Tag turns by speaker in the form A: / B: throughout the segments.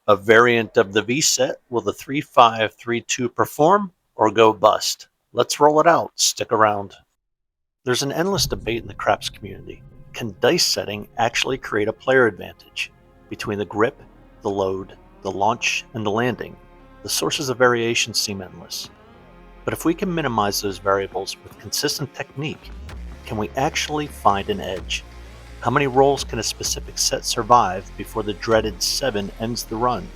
A: A variant of the V-set, will the 3-5-3-2 perform or go bust? Let's roll it out. Stick around. There's an endless debate in the craps community. Can dice setting actually create a player advantage? Between the grip, the load, the launch, and the landing, the sources of variation seem endless. But if we can minimize those variables with consistent technique, can we actually find an edge? How many rolls can a specific set survive before the dreaded 7 ends the run?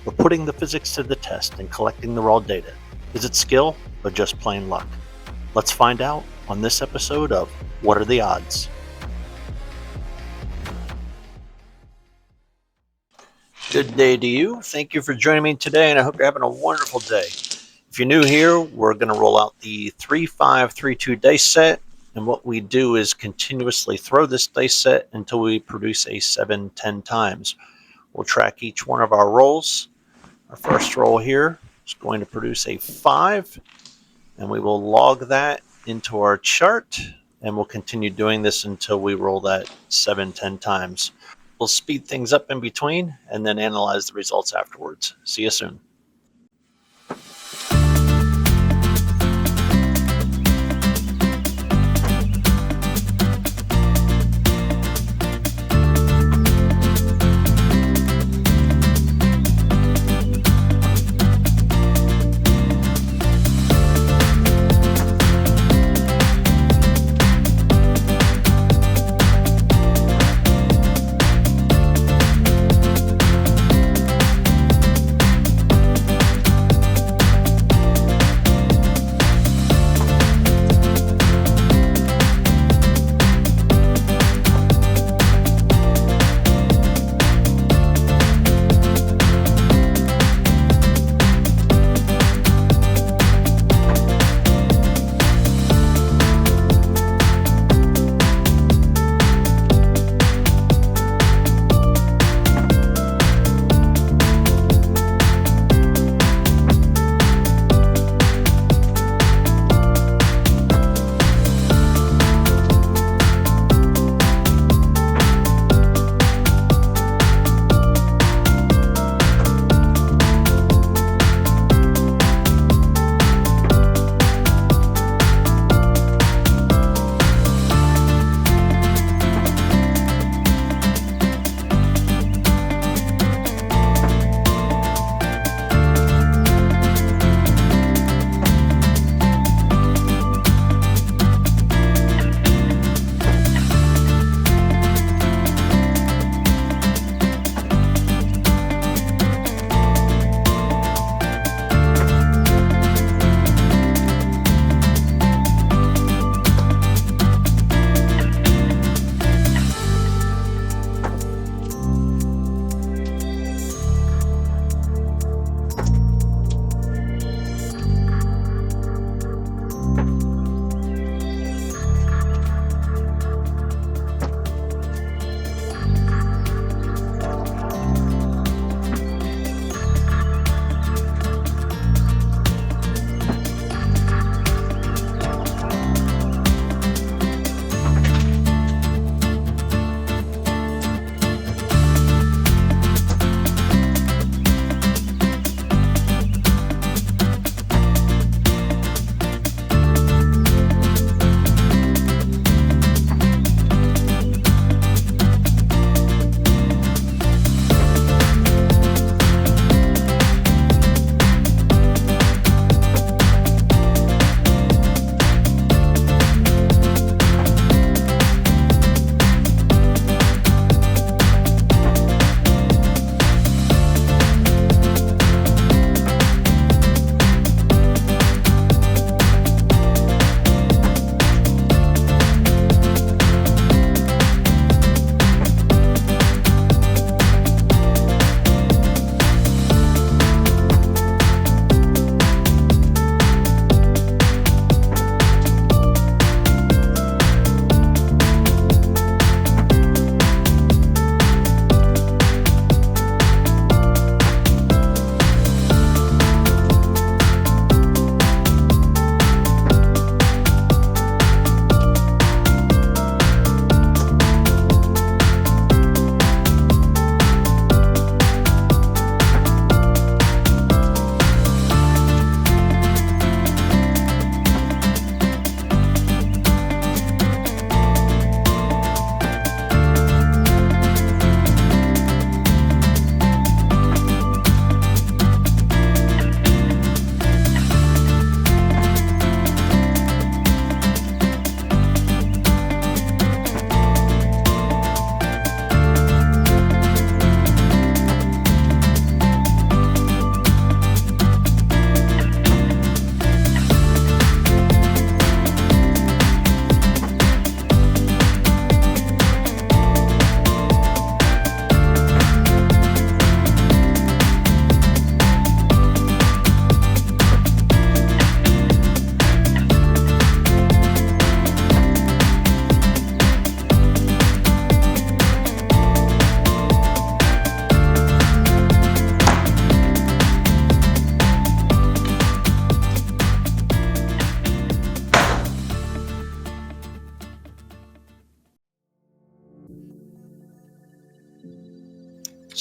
A: We're putting the physics to the test and collecting the raw data. Is it skill or just plain luck? Let's find out on this episode of What Are the Odds? Good day to you. Thank you for joining me today, and I hope you're having a wonderful day. If you're new here, we're going to roll out the 3-5-3-2 dice set, and what we do is continuously throw this dice set until we produce a 7-10 times. We'll track each one of our rolls. Our first roll here is going to produce a 5, and we will log that into our chart, and we'll continue doing this until we roll that 7-10 times. We'll speed things up in between and then analyze the results afterwards. See you soon.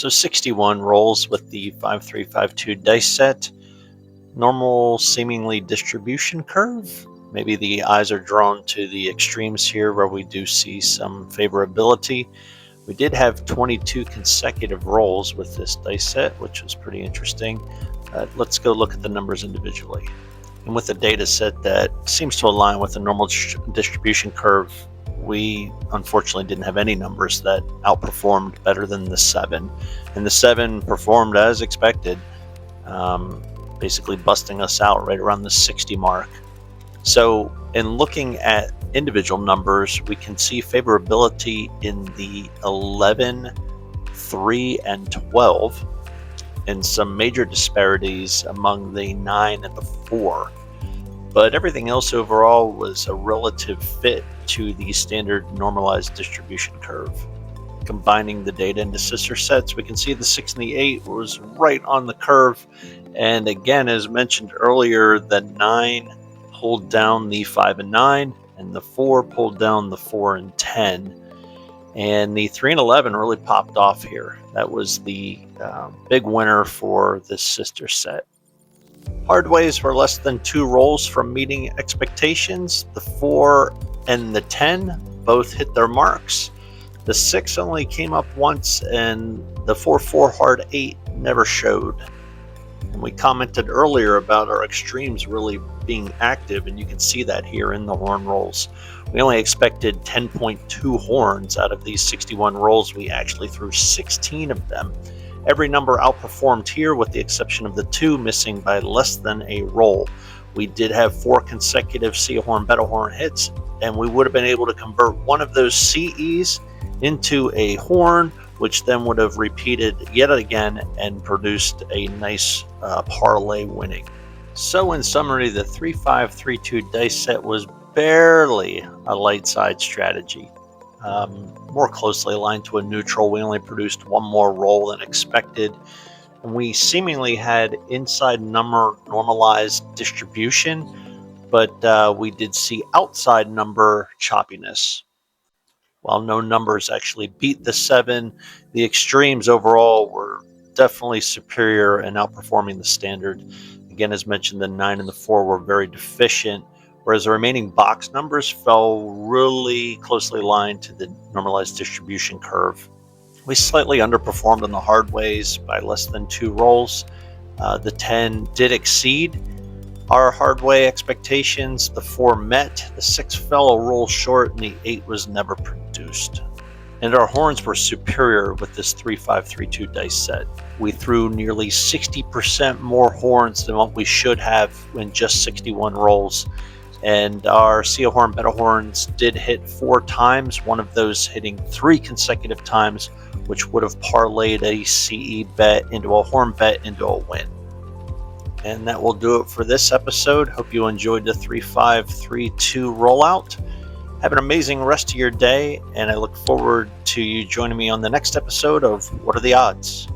A: So 61 rolls with the 5352 dice set. Normal seemingly distribution curve. Maybe the eyes are drawn to the extremes here where we do see some favorability. We did have 22 consecutive rolls with this dice set, which was pretty interesting. Let's go look at the numbers individually. And with a data set that seems to align with the normal distribution curve, we unfortunately didn't have any numbers that outperformed better than the 7. And the 7 performed as expected, basically busting us out right around the 60 mark. So in looking at individual numbers, we can see favorability in the 11, 3, and 12, and some major disparities among the 9 and the 4. But everything else overall was a relative fit to the standard normalized distribution curve. Combining the data into sister sets, we can see the 6 and the 8 was right on the curve. And again, as mentioned earlier, the 9 pulled down the 5 and 9, and the 4 pulled down the 4 and 10. And the 3 and 11 really popped off here. That was the big winner for this sister set. Hard ways were less than 2 rolls from meeting expectations. The 4 and the 10 both hit their marks. The 6 only came up once, and the 4-4 hard 8 never showed. And we commented earlier about our extremes really being active, and you can see that here in the horn rolls. We only expected 10.2 horns out of these 61 rolls. We actually threw 16 of them. Every number outperformed here with the exception of the 2 missing by less than a roll. We did have 4 consecutive C horn, beta horn hits, and we would have been able to convert one of those CEs into a horn, which then would have repeated yet again and produced a nice parlay winning. So in summary, the 3-5-3-2 dice set was barely a light side strategy. More closely aligned to a neutral. We only produced 1 more roll than expected. And we seemingly had inside number normalized distribution, but we did see outside number choppiness. While no numbers actually beat the 7, the extremes overall were definitely superior and outperforming the standard. Again, as mentioned, the 9 and the 4 were very deficient, whereas the remaining box numbers fell really closely aligned to the normalized distribution curve. We slightly underperformed on the hard ways by less than 2 rolls. The 10 did exceed our hard way expectations. The 4 met, the 6 fell a roll short, and the 8 was never produced. And our horns were superior with this 3-5-3-2 dice set. We threw nearly 60% more horns than what we should have in just 61 rolls. And our C horn, beta horns did hit 4 times, one of those hitting 3 consecutive times, which would have parlayed a CE bet into a horn bet into a win. And that will do it for this episode. Hope you enjoyed the 3-5-3-2 rollout. Have an amazing rest of your day, and I look forward to you joining me on the next episode of What Are the Odds?